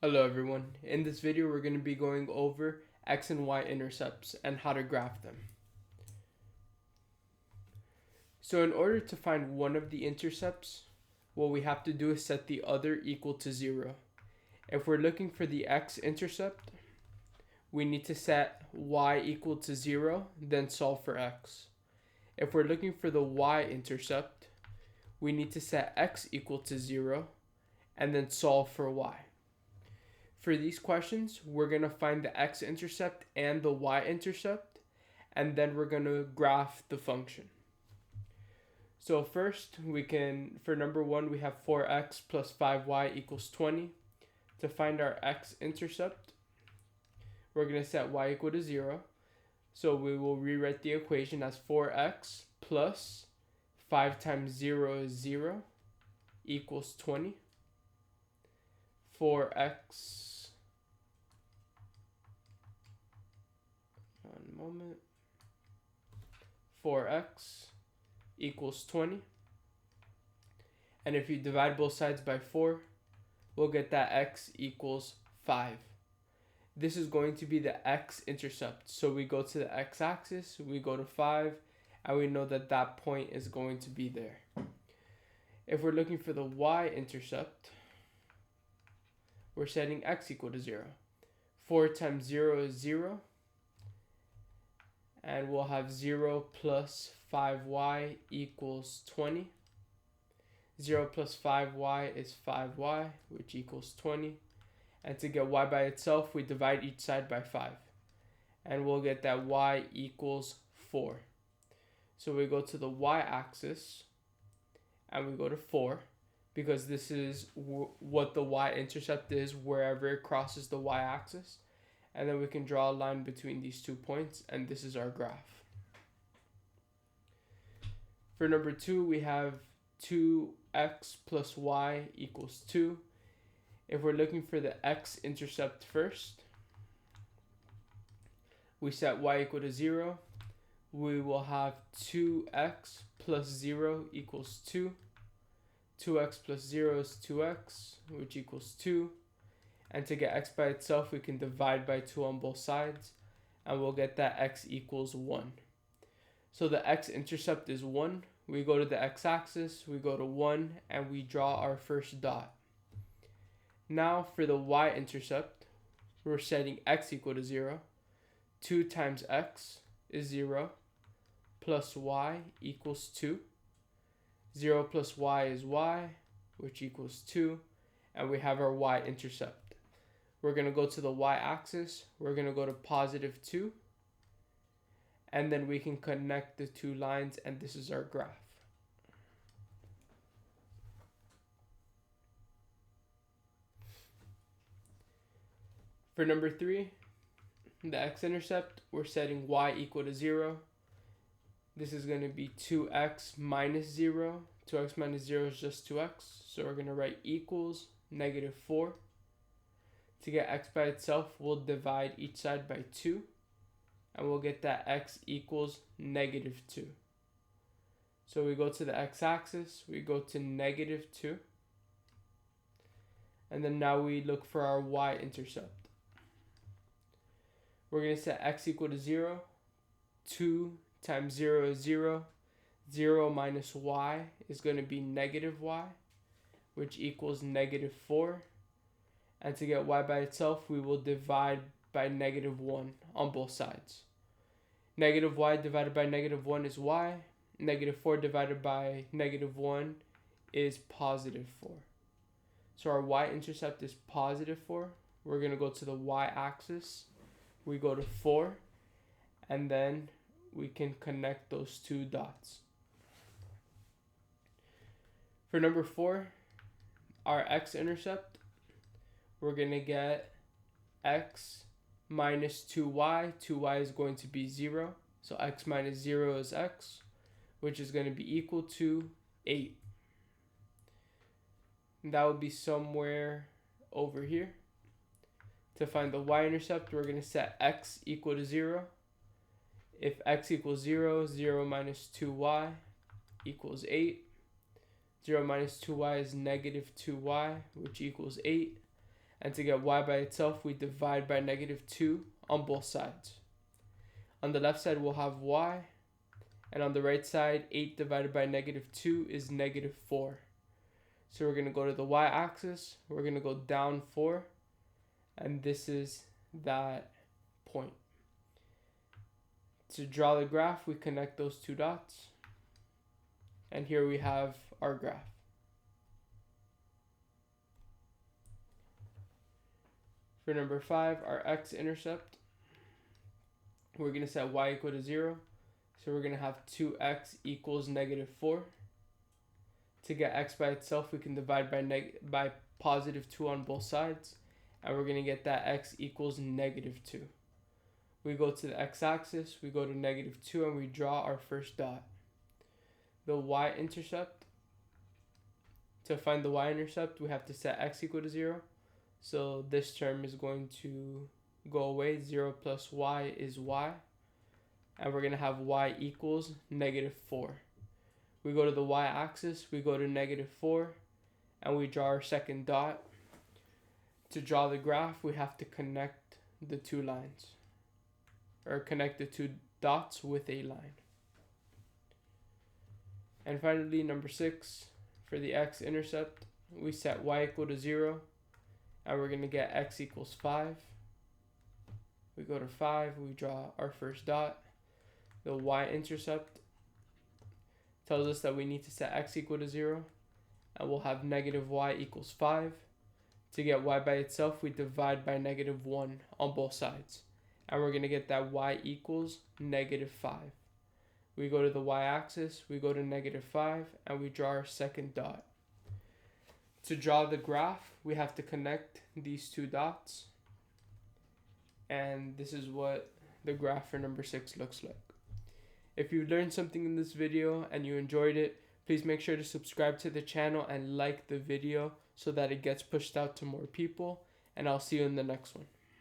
Hello everyone. In this video we're going to be going over x and y intercepts and how to graph them. So in order to find one of the intercepts, what we have to do is set the other equal to 0. If we're looking for the x-intercept, we need to set y equal to 0, then solve for x. If we're looking for the y-intercept, we need to set x equal to 0, and then solve for y. For these questions, we're going to find the x-intercept and the y-intercept, and then we're going to graph the function. So first, for number 1, we have 4x plus 5y equals 20. To find our x-intercept, we're going to set y equal to 0. So we will rewrite the equation as 4x plus 5 times 0 is 0 equals 20. 4x, one moment, 4x equals 20. And if you divide both sides by 4, we'll get that x equals 5. This is going to be the x-intercept. So we go to the x-axis, we go to 5, and we know that that point is going to be there. If we're looking for the y-intercept, we're setting x equal to 0. 4 times 0 is 0. And we'll have 0 plus 5y equals 20. 0 plus 5y is 5y, which equals 20. And to get y by itself, we divide each side by 5. And we'll get that y equals 4. So we go to the y-axis, and we go to 4, because this is what the y-intercept is wherever it crosses the y-axis. And then we can draw a line between these 2 points, and this is our graph. For number 2, we have 2x plus y equals 2. If we're looking for the x-intercept first, we set y equal to 0. We will have 2x plus 0 equals 2. 2x plus 0 is 2x, which equals 2. And to get x by itself, we can divide by 2 on both sides, and we'll get that x equals 1. So the x-intercept is 1. We go to the x-axis, we go to 1, and we draw our first dot. Now for the y-intercept, we're setting x equal to 0. 2 times x is 0, plus y equals 2. 0 plus y is y, which equals 2, and we have our y-intercept. We're going to go to the y-axis, we're going to go to positive 2, and then we can connect the 2 lines, and this is our graph. For number 3, the x-intercept, we're setting y equal to 0. This is going to be 2x minus 0. 2x minus 0 is just 2x, so we're going to write equals negative 4. To get x by itself, we'll divide each side by 2, and we'll get that x equals negative 2. So we go to the x-axis, we go to negative 2, and then now we look for our y-intercept. We're going to set x equal to 0. 2 times 0 is 0. 0 minus y is going to be negative y, which equals negative 4. And to get y by itself, we will divide by negative 1 on both sides. Negative y divided by negative 1 is y. Negative 4 divided by negative 1 is positive 4. So our y-intercept is positive 4. We're going to go to the y-axis. We go to 4, and then we can connect those 2 dots. For number 4, our x-intercept, we're going to get x minus 2y. 2y is going to be 0. So x minus 0 is x, which is going to be equal to 8. And that would be somewhere over here. To find the y-intercept, we're going to set x equal to 0. If x equals 0, 0 minus 2y equals 8. 0 minus 2y is negative 2y, which equals 8. And to get y by itself, we divide by -2 on both sides. On the left side, we'll have y. And on the right side, 8 divided by -2 is -4. So we're going to go to the y-axis. We're going to go down 4. And this is that point. To draw the graph, we connect those two dots. And here we have our graph. For number 5, our x-intercept, we're going to set y equal to 0. So we're going to have 2x equals -4. To get x by itself, we can divide by +2 on both sides. And we're going to get that x equals -2. We go to the x-axis, we go to -2, and we draw our first dot. The y-intercept, to find the y-intercept, we have to set x equal to 0. So this term is going to go away. 0 plus y is y. And we're going to have y equals -4. We go to the y-axis, we go to -4, and we draw our second dot. To draw the graph, we have to connect the two lines, or connect the two dots with a line. And finally, number 6, for the x-intercept, we set y equal to 0, and we're going to get x equals 5. We go to 5, we draw our first dot. The y-intercept tells us that we need to set x equal to 0, and we'll have -y equals 5. To get y by itself, we divide by -1 on both sides, and we're going to get that y equals -5. We go to the y-axis, we go to -5, and we draw our second dot. To draw the graph, we have to connect these two dots, and this is what the graph for number 6 looks like. If you learned something in this video and you enjoyed it, please make sure to subscribe to the channel and like the video so that it gets pushed out to more people, and I'll see you in the next one.